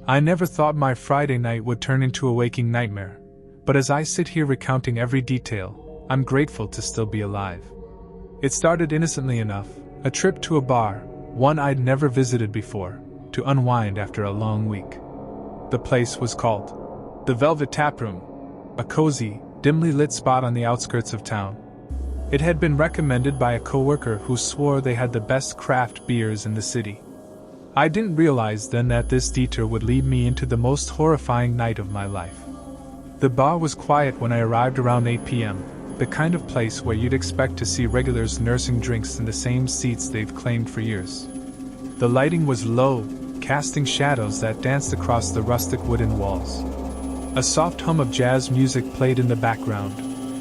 I never thought my Friday night would turn into a waking nightmare, but as I sit here recounting every detail, I'm grateful to still be alive. It started innocently enough, a trip to a bar, one I'd never visited before, to unwind after a long week. The place was called the Velvet Taproom, a cozy, dimly lit spot on the outskirts of town. It had been recommended by a coworker who swore they had the best craft beers in the city. I didn't realize then that this detour would lead me into the most horrifying night of my life. The bar was quiet when I arrived around 8 p.m., the kind of place where you'd expect to see regulars nursing drinks in the same seats they've claimed for years. The lighting was low, casting shadows that danced across the rustic wooden walls. A soft hum of jazz music played in the background,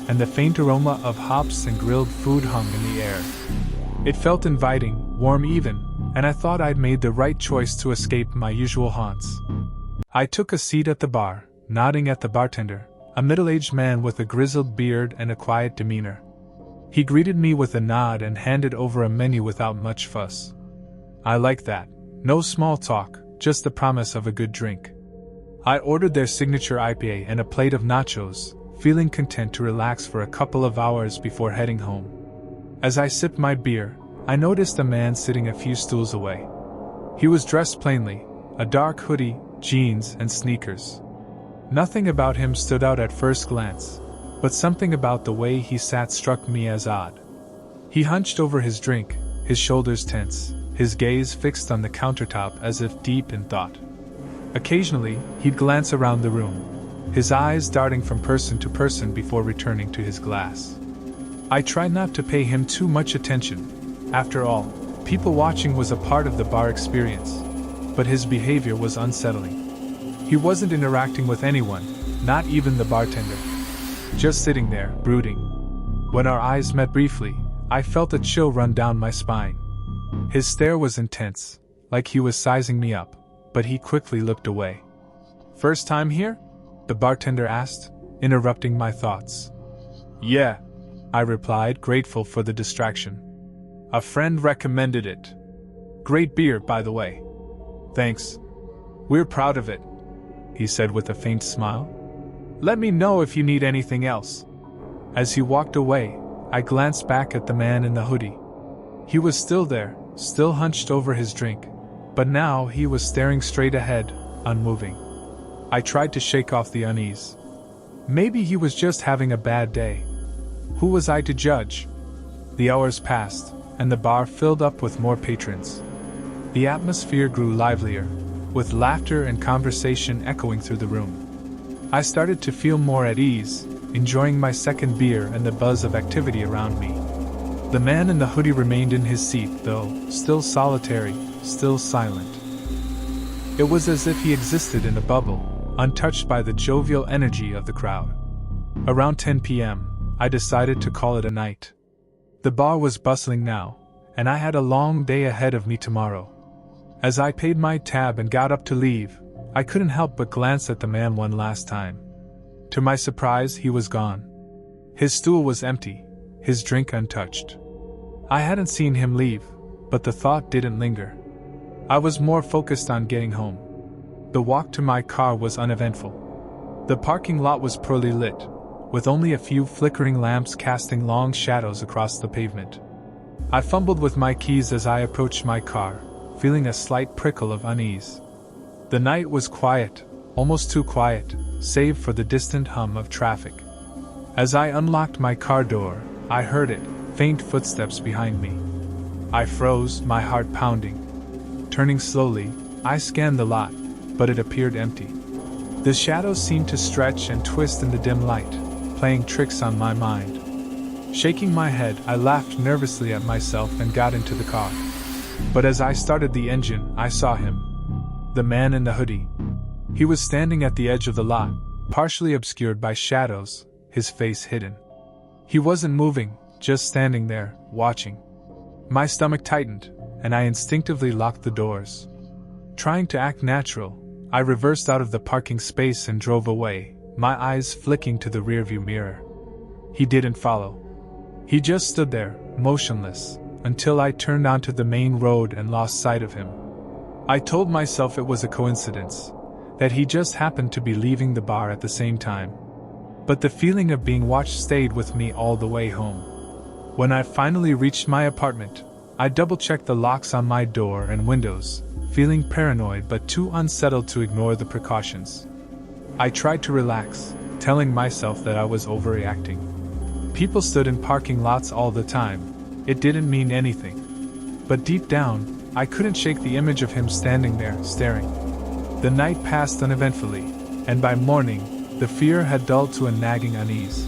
and the faint aroma of hops and grilled food hung in the air. It felt inviting, warm even, and I thought I'd made the right choice to escape my usual haunts. I took a seat at the bar, nodding at the bartender, a middle-aged man with a grizzled beard and a quiet demeanor. He greeted me with a nod and handed over a menu without much fuss. I like that. No small talk, just the promise of a good drink. I ordered their signature IPA and a plate of nachos, feeling content to relax for a couple of hours before heading home. As I sipped my beer, I noticed a man sitting a few stools away. He was dressed plainly, a dark hoodie, jeans, and sneakers. Nothing about him stood out at first glance, but something about the way he sat struck me as odd. He hunched over his drink, his shoulders tense, his gaze fixed on the countertop as if deep in thought. Occasionally, he'd glance around the room, his eyes darting from person to person before returning to his glass. I tried not to pay him too much attention. After all, people watching was a part of the bar experience, but his behavior was unsettling. He wasn't interacting with anyone, not even the bartender. Just sitting there, brooding. When our eyes met briefly, I felt a chill run down my spine. His stare was intense, like he was sizing me up, but he quickly looked away. "First time here?" the bartender asked, interrupting my thoughts. "Yeah," I replied, grateful for the distraction. "A friend recommended it. Great beer, by the way." "Thanks. We're proud of it," he said with a faint smile. "Let me know if you need anything else." As he walked away, I glanced back at the man in the hoodie. He was still there, still hunched over his drink, but now he was staring straight ahead, unmoving. I tried to shake off the unease. Maybe he was just having a bad day. Who was I to judge? The hours passed, and the bar filled up with more patrons. The atmosphere grew livelier, with laughter and conversation echoing through the room. I started to feel more at ease, enjoying my second beer and the buzz of activity around me. The man in the hoodie remained in his seat, though, still solitary, still silent. It was as if he existed in a bubble, untouched by the jovial energy of the crowd. Around 10 p.m., I decided to call it a night. The bar was bustling now, and I had a long day ahead of me tomorrow. As I paid my tab and got up to leave, I couldn't help but glance at the man one last time. To my surprise, he was gone. His stool was empty, his drink untouched. I hadn't seen him leave, but the thought didn't linger. I was more focused on getting home. The walk to my car was uneventful. The parking lot was poorly lit, with only a few flickering lamps casting long shadows across the pavement. I fumbled with my keys as I approached my car, feeling a slight prickle of unease. The night was quiet, almost too quiet, save for the distant hum of traffic. As I unlocked my car door, I heard it, faint footsteps behind me. I froze, my heart pounding. Turning slowly, I scanned the lot, but it appeared empty. The shadows seemed to stretch and twist in the dim light, playing tricks on my mind. Shaking my head, I laughed nervously at myself and got into the car. But as I started the engine, I saw him. The man in the hoodie. He was standing at the edge of the lot, partially obscured by shadows, his face hidden. He wasn't moving, just standing there, watching. My stomach tightened, and I instinctively locked the doors. Trying to act natural, I reversed out of the parking space and drove away, my eyes flicking to the rearview mirror. He didn't follow. He just stood there, motionless, until I turned onto the main road and lost sight of him. I told myself it was a coincidence, that he just happened to be leaving the bar at the same time. But the feeling of being watched stayed with me all the way home. When I finally reached my apartment, I double-checked the locks on my door and windows, feeling paranoid but too unsettled to ignore the precautions. I tried to relax, telling myself that I was overreacting. People stood in parking lots all the time. It didn't mean anything. But deep down, I couldn't shake the image of him standing there, staring. The night passed uneventfully, and by morning, the fear had dulled to a nagging unease.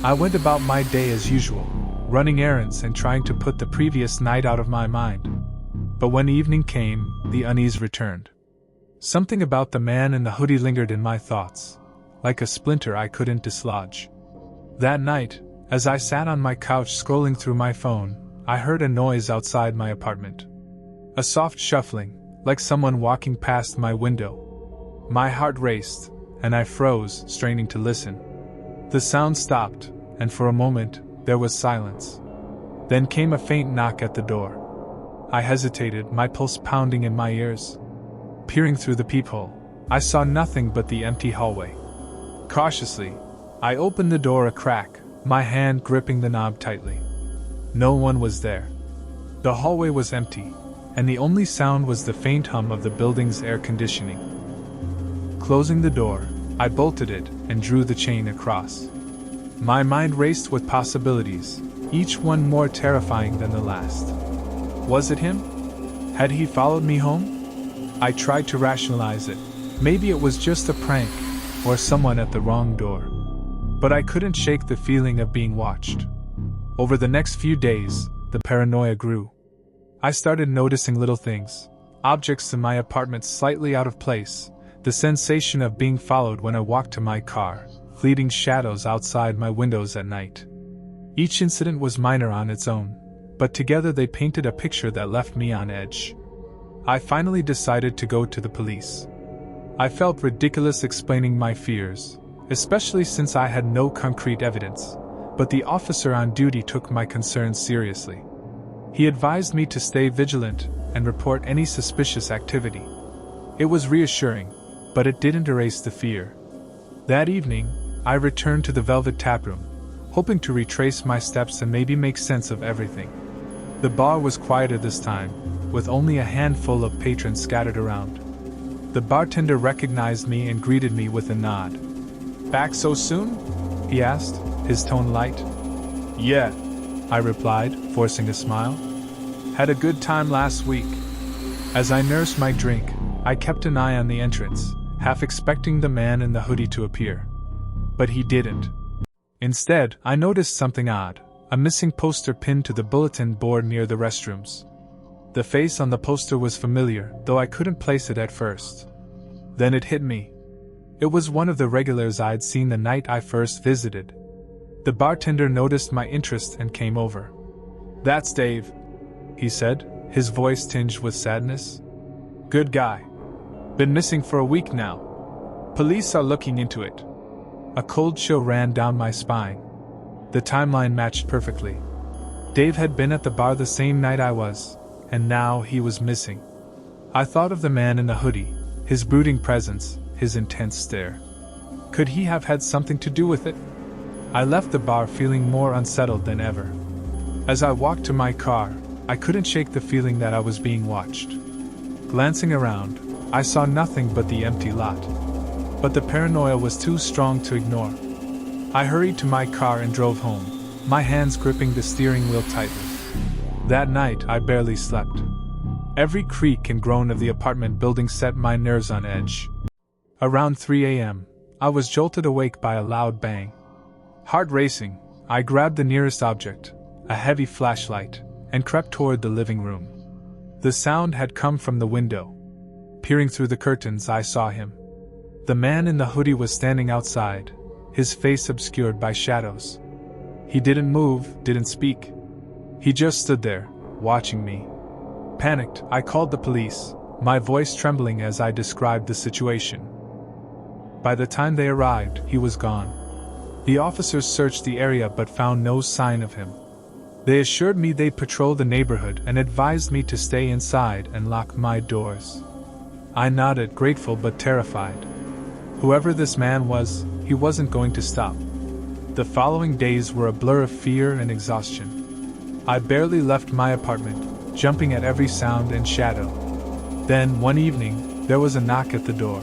I went about my day as usual, running errands and trying to put the previous night out of my mind. But when evening came, the unease returned. Something about the man in the hoodie lingered in my thoughts, like a splinter I couldn't dislodge. That night, as I sat on my couch scrolling through my phone, I heard a noise outside my apartment. A soft shuffling, like someone walking past my window. My heart raced, and I froze, straining to listen. The sound stopped, and for a moment, there was silence. Then came a faint knock at the door. I hesitated, my pulse pounding in my ears. Peering through the peephole, I saw nothing but the empty hallway. Cautiously, I opened the door a crack, my hand gripping the knob tightly. No one was there. The hallway was empty, and the only sound was the faint hum of the building's air conditioning. Closing the door, I bolted it and drew the chain across. My mind raced with possibilities, each one more terrifying than the last. Was it him? Had he followed me home? I tried to rationalize it. Maybe it was just a prank, or someone at the wrong door. But I couldn't shake the feeling of being watched. Over the next few days, the paranoia grew. I started noticing little things, objects in my apartment slightly out of place, the sensation of being followed when I walked to my car, fleeting shadows outside my windows at night. Each incident was minor on its own, but together they painted a picture that left me on edge. I finally decided to go to the police. I felt ridiculous explaining my fears, especially since I had no concrete evidence, but the officer on duty took my concerns seriously. He advised me to stay vigilant and report any suspicious activity. It was reassuring, but it didn't erase the fear. That evening, I returned to the Velvet Taproom, hoping to retrace my steps and maybe make sense of everything. The bar was quieter this time, with only a handful of patrons scattered around. The bartender recognized me and greeted me with a nod. "Back so soon?" he asked, his tone light. "Yeah," I replied, forcing a smile. "Had a good time last week." As I nursed my drink, I kept an eye on the entrance, half expecting the man in the hoodie to appear. But he didn't. Instead, I noticed something odd, a missing poster pinned to the bulletin board near the restrooms. The face on the poster was familiar, though I couldn't place it at first. Then it hit me. It was one of the regulars I'd seen the night I first visited. The bartender noticed my interest and came over. "That's Dave," he said, his voice tinged with sadness. "Good guy. Been missing for a week now. Police are looking into it." A cold chill ran down my spine. The timeline matched perfectly. Dave had been at the bar the same night I was, and now he was missing. I thought of the man in the hoodie, his brooding presence, his intense stare. Could he have had something to do with it? I left the bar feeling more unsettled than ever. As I walked to my car, I couldn't shake the feeling that I was being watched. Glancing around, I saw nothing but the empty lot. But the paranoia was too strong to ignore. I hurried to my car and drove home, my hands gripping the steering wheel tightly. That night, I barely slept. Every creak and groan of the apartment building set my nerves on edge. Around 3 a.m., I was jolted awake by a loud bang. Heart racing, I grabbed the nearest object, a heavy flashlight, and crept toward the living room. The sound had come from the window. Peering through the curtains, I saw him. The man in the hoodie was standing outside, his face obscured by shadows. He didn't move, didn't speak. He just stood there, watching me. Panicked, I called the police, my voice trembling as I described the situation. By the time they arrived, he was gone. The officers searched the area but found no sign of him. They assured me they'd patrol the neighborhood and advised me to stay inside and lock my doors. I nodded, grateful but terrified. Whoever this man was, he wasn't going to stop. The following days were a blur of fear and exhaustion. I barely left my apartment, jumping at every sound and shadow. Then, one evening, there was a knock at the door.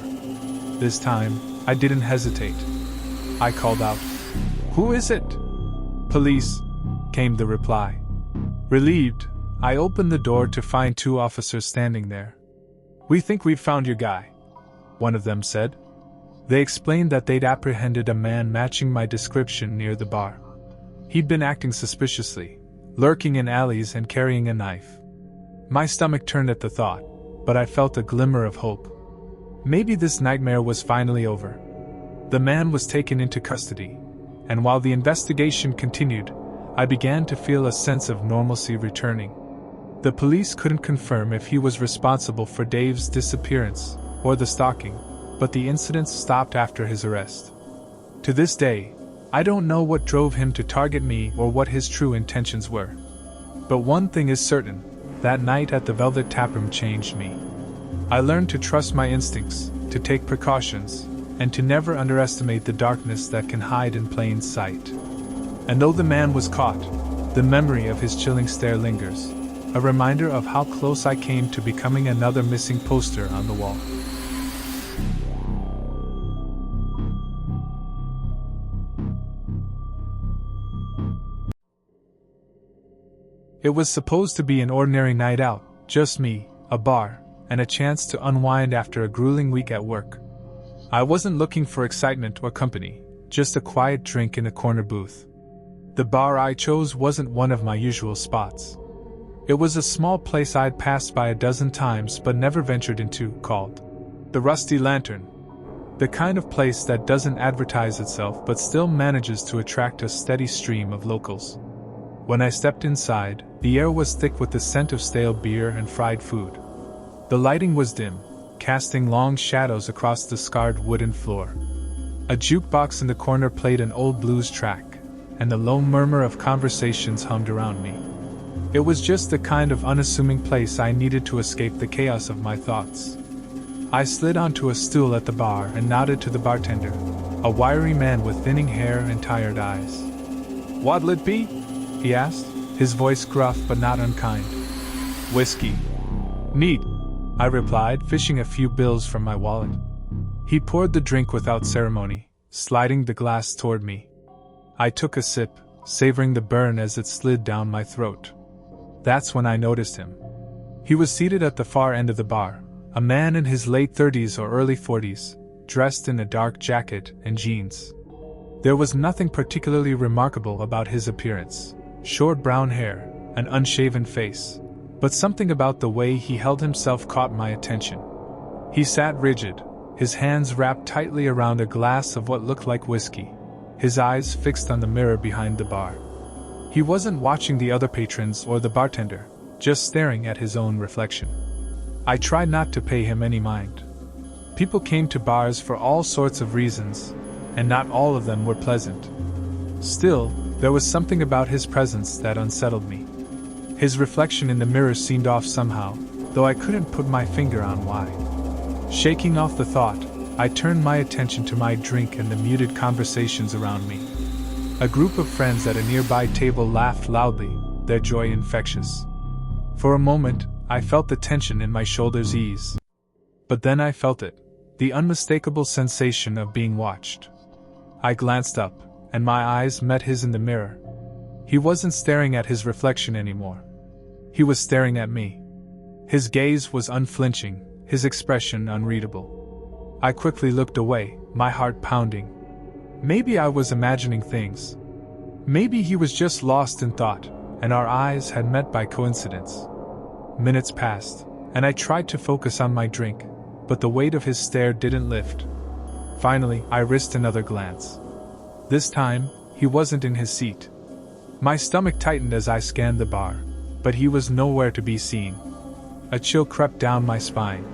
This time, I didn't hesitate. I called out, "Who is it?" "Police," came the reply. Relieved, I opened the door to find 2 officers standing there. "We think we've found your guy," one of them said. They explained that they'd apprehended a man matching my description near the bar. He'd been acting suspiciously, lurking in alleys and carrying a knife. My stomach turned at the thought, but I felt a glimmer of hope. Maybe this nightmare was finally over. The man was taken into custody, and while the investigation continued, I began to feel a sense of normalcy returning. The police couldn't confirm if he was responsible for Dave's disappearance or the stalking, but the incidents stopped after his arrest. To this day, I don't know what drove him to target me or what his true intentions were. But one thing is certain, that night at the Velvet Taproom changed me. I learned to trust my instincts, to take precautions, and to never underestimate the darkness that can hide in plain sight. And though the man was caught, the memory of his chilling stare lingers, a reminder of how close I came to becoming another missing poster on the wall. It was supposed to be an ordinary night out, just me, a bar, and a chance to unwind after a grueling week at work. I wasn't looking for excitement or company, just a quiet drink in a corner booth. The bar I chose wasn't one of my usual spots. It was a small place I'd passed by a dozen times but never ventured into, called the Rusty Lantern. The kind of place that doesn't advertise itself but still manages to attract a steady stream of locals. When I stepped inside, the air was thick with the scent of stale beer and fried food. The lighting was dim, casting long shadows across the scarred wooden floor. A jukebox in the corner played an old blues track, and the low murmur of conversations hummed around me. It was just the kind of unassuming place I needed to escape the chaos of my thoughts. I slid onto a stool at the bar and nodded to the bartender, a wiry man with thinning hair and tired eyes. "What'll it be?" he asked, his voice gruff but not unkind. "Whiskey." "Neat," I replied, fishing a few bills from my wallet. He poured the drink without ceremony, sliding the glass toward me. I took a sip, savoring the burn as it slid down my throat. That's when I noticed him. He was seated at the far end of the bar, a man in his late 30s or early 40s, dressed in a dark jacket and jeans. There was nothing particularly remarkable about his appearance. Short brown hair, an unshaven face, but something about the way he held himself caught my attention. He sat rigid, his hands wrapped tightly around a glass of what looked like whiskey, his eyes fixed on the mirror behind the bar. He wasn't watching the other patrons or the bartender, just staring at his own reflection. I tried not to pay him any mind. People came to bars for all sorts of reasons, and not all of them were pleasant. Still, there was something about his presence that unsettled me. His reflection in the mirror seemed off somehow, though I couldn't put my finger on why. Shaking off the thought, I turned my attention to my drink and the muted conversations around me. A group of friends at a nearby table laughed loudly, their joy infectious. For a moment, I felt the tension in my shoulders ease. But then I felt it, the unmistakable sensation of being watched. I glanced up, and my eyes met his in the mirror. He wasn't staring at his reflection anymore. He was staring at me. His gaze was unflinching, his expression unreadable. I quickly looked away, my heart pounding. Maybe I was imagining things. Maybe he was just lost in thought, and our eyes had met by coincidence. Minutes passed, and I tried to focus on my drink, but the weight of his stare didn't lift. Finally, I risked another glance. This time, he wasn't in his seat. My stomach tightened as I scanned the bar, but he was nowhere to be seen. A chill crept down my spine.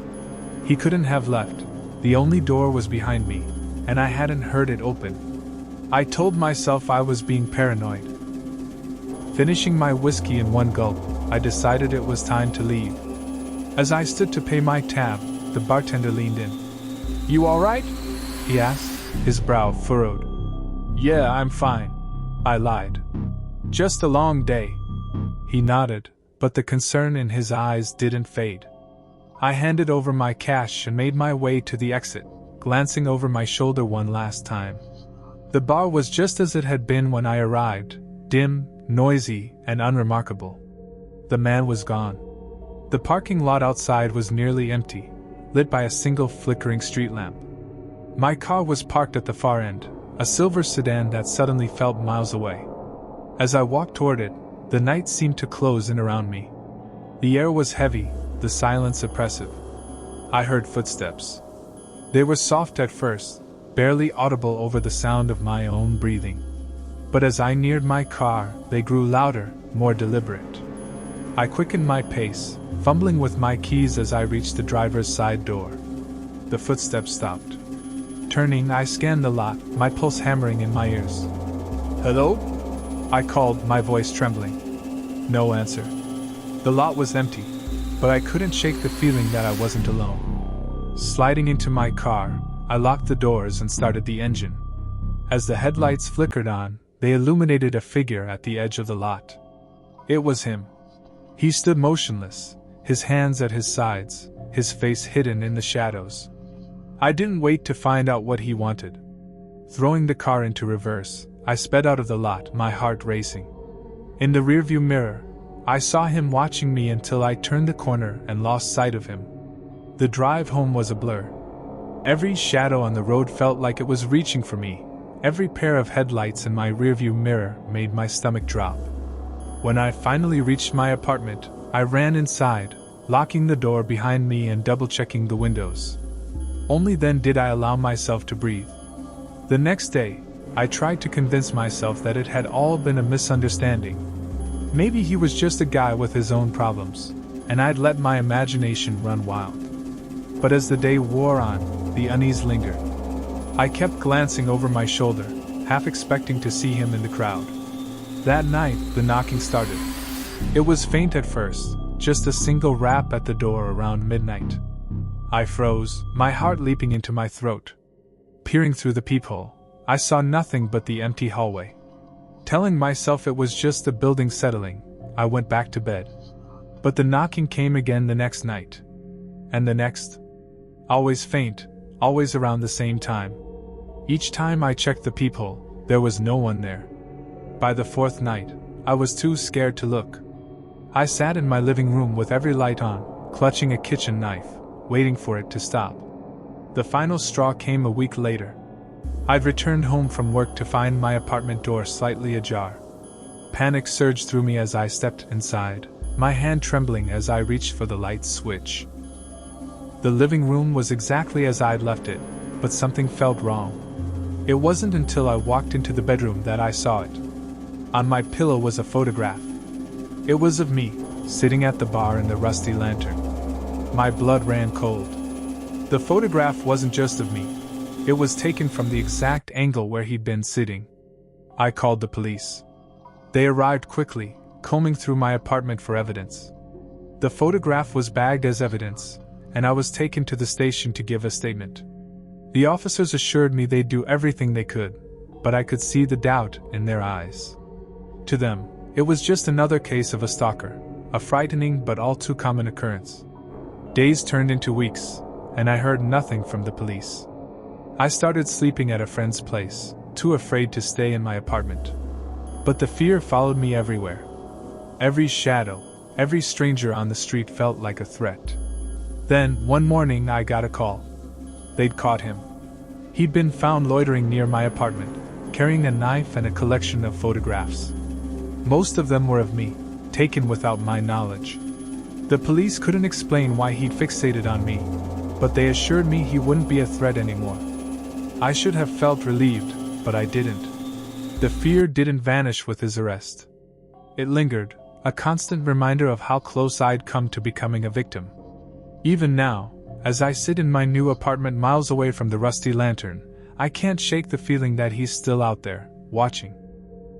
He couldn't have left. The only door was behind me, and I hadn't heard it open. I told myself I was being paranoid. Finishing my whiskey in one gulp, I decided it was time to leave. As I stood to pay my tab, the bartender leaned in. "You alright?" he asked, his brow furrowed. "Yeah, I'm fine," I lied. "Just a long day." He nodded, but the concern in his eyes didn't fade. I handed over my cash and made my way to the exit, glancing over my shoulder one last time. The bar was just as it had been when I arrived, dim, noisy, and unremarkable. The man was gone. The parking lot outside was nearly empty, lit by a single flickering street lamp. My car was parked at the far end, a silver sedan that suddenly felt miles away. As I walked toward it, the night seemed to close in around me. The air was heavy, the silence oppressive. I heard footsteps. They were soft at first, barely audible over the sound of my own breathing. But as I neared my car, they grew louder, more deliberate. I quickened my pace, fumbling with my keys as I reached the driver's side door. The footsteps stopped. Turning, I scanned the lot, my pulse hammering in my ears. "Hello?" I called, my voice trembling. No answer. The lot was empty, but I couldn't shake the feeling that I wasn't alone. Sliding into my car, I locked the doors and started the engine. As the headlights flickered on, they illuminated a figure at the edge of the lot. It was him. He stood motionless, his hands at his sides, his face hidden in the shadows. I didn't wait to find out what he wanted. Throwing the car into reverse, I sped out of the lot, my heart racing. In the rearview mirror, I saw him watching me until I turned the corner and lost sight of him. The drive home was a blur. Every shadow on the road felt like it was reaching for me. Every pair of headlights in my rearview mirror made my stomach drop. When I finally reached my apartment, I ran inside, locking the door behind me and double-checking the windows. Only then did I allow myself to breathe. The next day, I tried to convince myself that it had all been a misunderstanding. Maybe he was just a guy with his own problems, and I'd let my imagination run wild. But as the day wore on, the unease lingered. I kept glancing over my shoulder, half expecting to see him in the crowd. That night, the knocking started. It was faint at first, just a single rap at the door around midnight. I froze, my heart leaping into my throat. Peering through the peephole, I saw nothing but the empty hallway. Telling myself it was just the building settling, I went back to bed. But the knocking came again the next night. And the next. Always faint, always around the same time. Each time I checked the peephole, there was no one there. By the fourth night, I was too scared to look. I sat in my living room with every light on, clutching a kitchen knife, waiting for it to stop. The final straw came a week later. I'd returned home from work to find my apartment door slightly ajar. Panic surged through me as I stepped inside, my hand trembling as I reached for the light switch. The living room was exactly as I'd left it, but something felt wrong. It wasn't until I walked into the bedroom that I saw it. On my pillow was a photograph. It was of me, sitting at the bar in the rusty lantern. My blood ran cold. The photograph wasn't just of me. It was taken from the exact angle where he'd been sitting. I called the police. They arrived quickly, combing through my apartment for evidence. The photograph was bagged as evidence, and I was taken to the station to give a statement. The officers assured me they'd do everything they could, but I could see the doubt in their eyes. To them, it was just another case of a stalker, a frightening but all too common occurrence. Days turned into weeks, and I heard nothing from the police. I started sleeping at a friend's place, too afraid to stay in my apartment. But the fear followed me everywhere. Every shadow, every stranger on the street felt like a threat. Then, one morning I got a call. They'd caught him. He'd been found loitering near my apartment, carrying a knife and a collection of photographs. Most of them were of me, taken without my knowledge. The police couldn't explain why he'd fixated on me, but they assured me he wouldn't be a threat anymore. I should have felt relieved, but I didn't. The fear didn't vanish with his arrest. It lingered, a constant reminder of how close I'd come to becoming a victim. Even now, as I sit in my new apartment miles away from the rusty lantern, I can't shake the feeling that he's still out there, watching.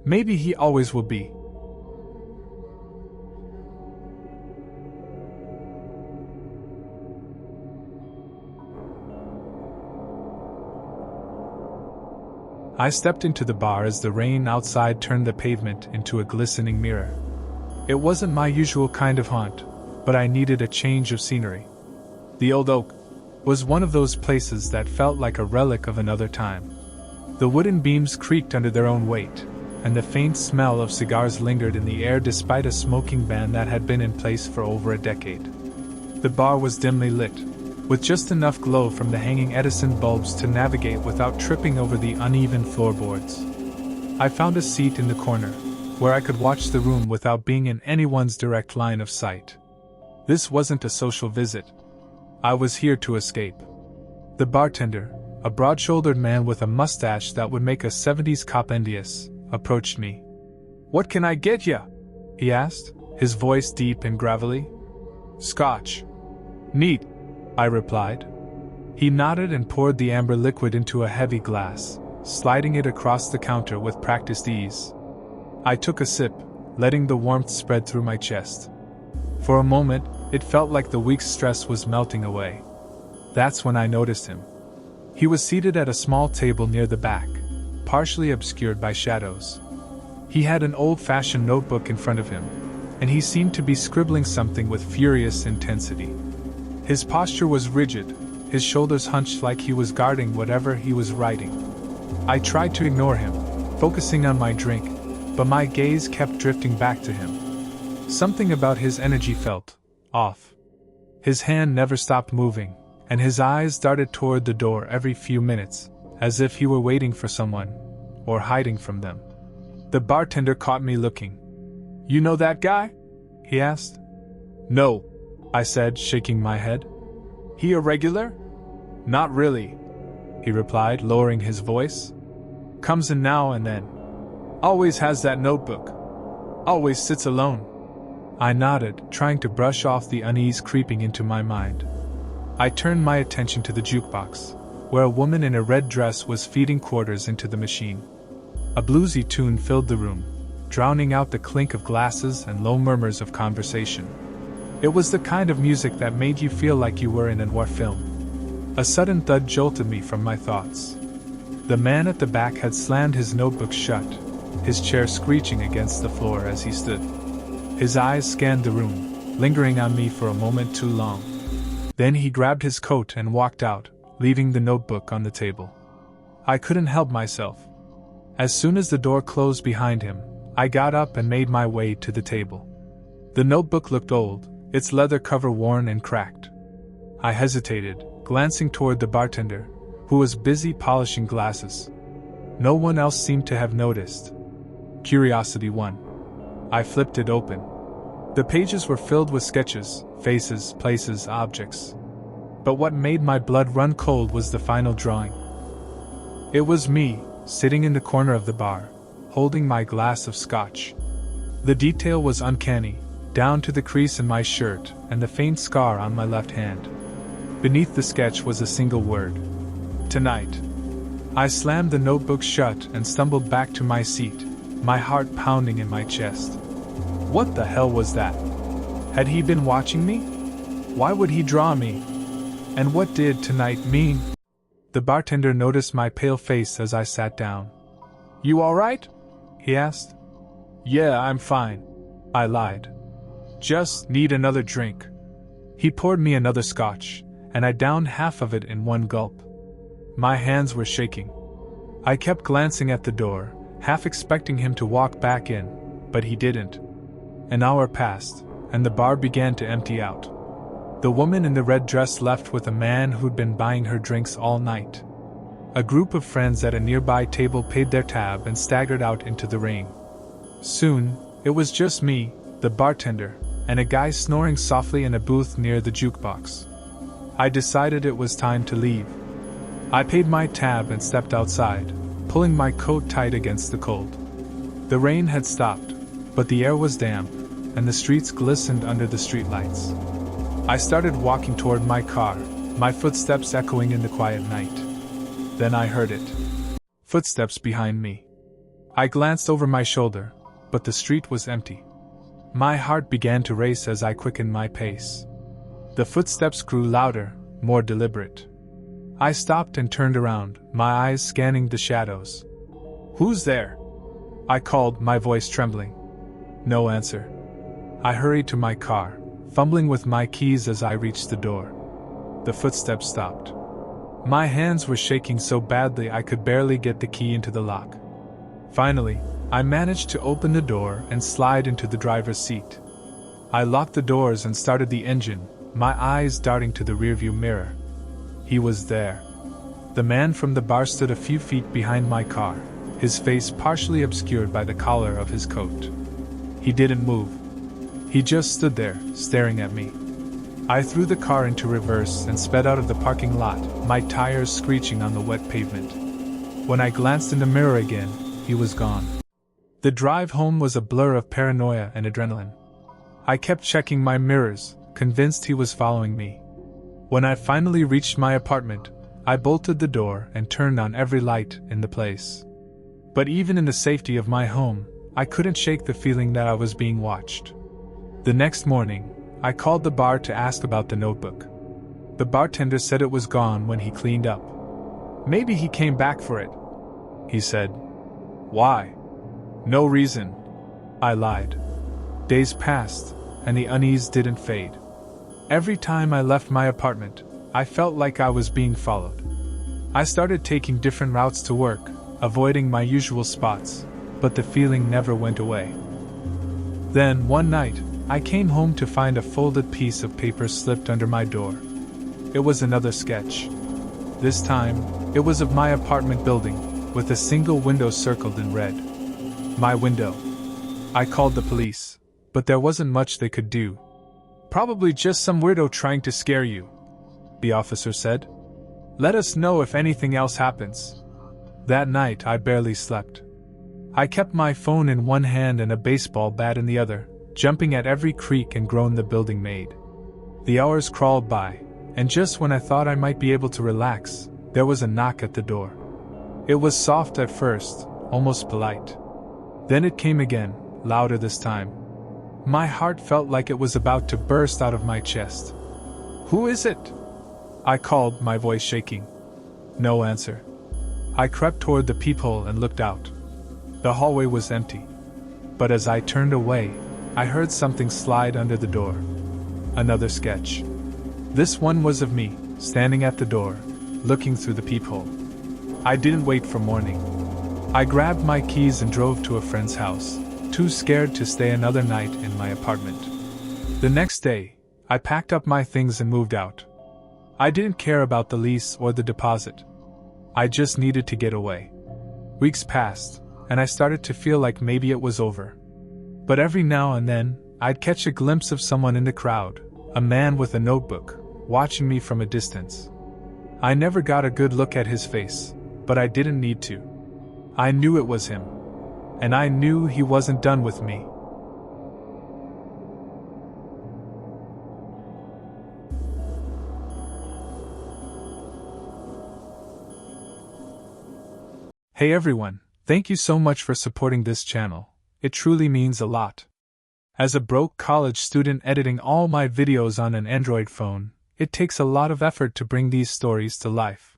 Maybe he always will be. I stepped into the bar as the rain outside turned the pavement into a glistening mirror. It wasn't my usual kind of haunt, but I needed a change of scenery. The Old Oak was one of those places that felt like a relic of another time. The wooden beams creaked under their own weight, and the faint smell of cigars lingered in the air despite a smoking ban that had been in place for over a decade. The bar was dimly lit, with just enough glow from the hanging Edison bulbs to navigate without tripping over the uneven floorboards. I found a seat in the corner, where I could watch the room without being in anyone's direct line of sight. This wasn't a social visit. I was here to escape. The bartender, a broad-shouldered man with a mustache that would make a 70s cop envious, approached me. "What can I get ya?" he asked, his voice deep and gravelly. "Scotch." "Neat," I replied. He nodded and poured the amber liquid into a heavy glass, sliding it across the counter with practiced ease. I took a sip, letting the warmth spread through my chest. For a moment, it felt like the week's stress was melting away. That's when I noticed him. He was seated at a small table near the back, partially obscured by shadows. He had an old-fashioned notebook in front of him, and he seemed to be scribbling something with furious intensity. His posture was rigid, his shoulders hunched like he was guarding whatever he was writing. I tried to ignore him, focusing on my drink, but my gaze kept drifting back to him. Something about his energy felt off. His hand never stopped moving, and his eyes darted toward the door every few minutes, as if he were waiting for someone, or hiding from them. The bartender caught me looking. "You know that guy?" he asked. "No," I said, shaking my head. "He a regular?" "Not really," he replied, lowering his voice. "Comes in now and then. Always has that notebook. Always sits alone." I nodded, trying to brush off the unease creeping into my mind. I turned my attention to the jukebox, where a woman in a red dress was feeding quarters into the machine. A bluesy tune filled the room, drowning out the clink of glasses and low murmurs of conversation. It was the kind of music that made you feel like you were in a noir film. A sudden thud jolted me from my thoughts. The man at the back had slammed his notebook shut, his chair screeching against the floor as he stood. His eyes scanned the room, lingering on me for a moment too long. Then he grabbed his coat and walked out, leaving the notebook on the table. I couldn't help myself. As soon as the door closed behind him, I got up and made my way to the table. The notebook looked old, its leather cover worn and cracked. I hesitated, glancing toward the bartender, who was busy polishing glasses. No one else seemed to have noticed. Curiosity won. I flipped it open. The pages were filled with sketches, faces, places, objects. But what made my blood run cold was the final drawing. It was me, sitting in the corner of the bar, holding my glass of scotch. The detail was uncanny, down to the crease in my shirt and the faint scar on my left hand. Beneath the sketch was a single word: "Tonight." I slammed the notebook shut and stumbled back to my seat, my heart pounding in my chest. What the hell was that? Had he been watching me? Why would he draw me? And what did tonight mean? The bartender noticed my pale face as I sat down. "You all right?" he asked. "Yeah, I'm fine," I lied. "Just need another drink." He poured me another scotch, and I downed half of it in one gulp. My hands were shaking. I kept glancing at the door, half expecting him to walk back in, but he didn't. An hour passed, and the bar began to empty out. The woman in the red dress left with a man who'd been buying her drinks all night. A group of friends at a nearby table paid their tab and staggered out into the rain. Soon, it was just me, the bartender, and a guy snoring softly in a booth near the jukebox. I decided it was time to leave. I paid my tab and stepped outside, pulling my coat tight against the cold. The rain had stopped, but the air was damp, and the streets glistened under the streetlights. I started walking toward my car, my footsteps echoing in the quiet night. Then I heard it. Footsteps behind me. I glanced over my shoulder, but the street was empty. My heart began to race as I quickened my pace. The footsteps grew louder, more deliberate. I stopped and turned around, my eyes scanning the shadows. "Who's there?" I called, my voice trembling. No answer. I hurried to my car, fumbling with my keys as I reached the door. The footsteps stopped. My hands were shaking so badly I could barely get the key into the lock. Finally, I managed to open the door and slide into the driver's seat. I locked the doors and started the engine, my eyes darting to the rearview mirror. He was there. The man from the bar stood a few feet behind my car, his face partially obscured by the collar of his coat. He didn't move. He just stood there, staring at me. I threw the car into reverse and sped out of the parking lot, my tires screeching on the wet pavement. When I glanced in the mirror again, he was gone. The drive home was a blur of paranoia and adrenaline. I kept checking my mirrors, convinced he was following me. When I finally reached my apartment, I bolted the door and turned on every light in the place. But even in the safety of my home, I couldn't shake the feeling that I was being watched. The next morning, I called the bar to ask about the notebook. The bartender said it was gone when he cleaned up. "Maybe he came back for it," he said. "Why?" "No reason," I lied. Days passed, and the unease didn't fade. Every time I left my apartment, I felt like I was being followed. I started taking different routes to work, avoiding my usual spots, but the feeling never went away. Then, one night, I came home to find a folded piece of paper slipped under my door. It was another sketch. This time, it was of my apartment building, with a single window circled in red. My window. I called the police, but there wasn't much they could do. "Probably just some weirdo trying to scare you," the officer said. "Let us know if anything else happens." That night I barely slept. I kept my phone in one hand and a baseball bat in the other, jumping at every creak and groan the building made. The hours crawled by, and just when I thought I might be able to relax, there was a knock at the door. It was soft at first, almost polite. Then it came again, louder this time. My heart felt like it was about to burst out of my chest. "Who is it?" I called, my voice shaking. No answer. I crept toward the peephole and looked out. The hallway was empty. But as I turned away, I heard something slide under the door. Another sketch. This one was of me, standing at the door, looking through the peephole. I didn't wait for morning. I grabbed my keys and drove to a friend's house, too scared to stay another night in my apartment. The next day, I packed up my things and moved out. I didn't care about the lease or the deposit. I just needed to get away. Weeks passed, and I started to feel like maybe it was over. But every now and then, I'd catch a glimpse of someone in the crowd, a man with a notebook, watching me from a distance. I never got a good look at his face, but I didn't need to. I knew it was him. And I knew he wasn't done with me. Hey everyone, thank you so much for supporting this channel. It truly means a lot. As a broke college student editing all my videos on an Android phone, it takes a lot of effort to bring these stories to life.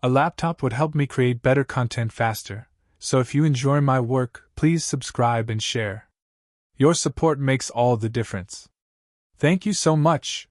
A laptop would help me create better content faster, so if you enjoy my work, please subscribe and share. Your support makes all the difference. Thank you so much.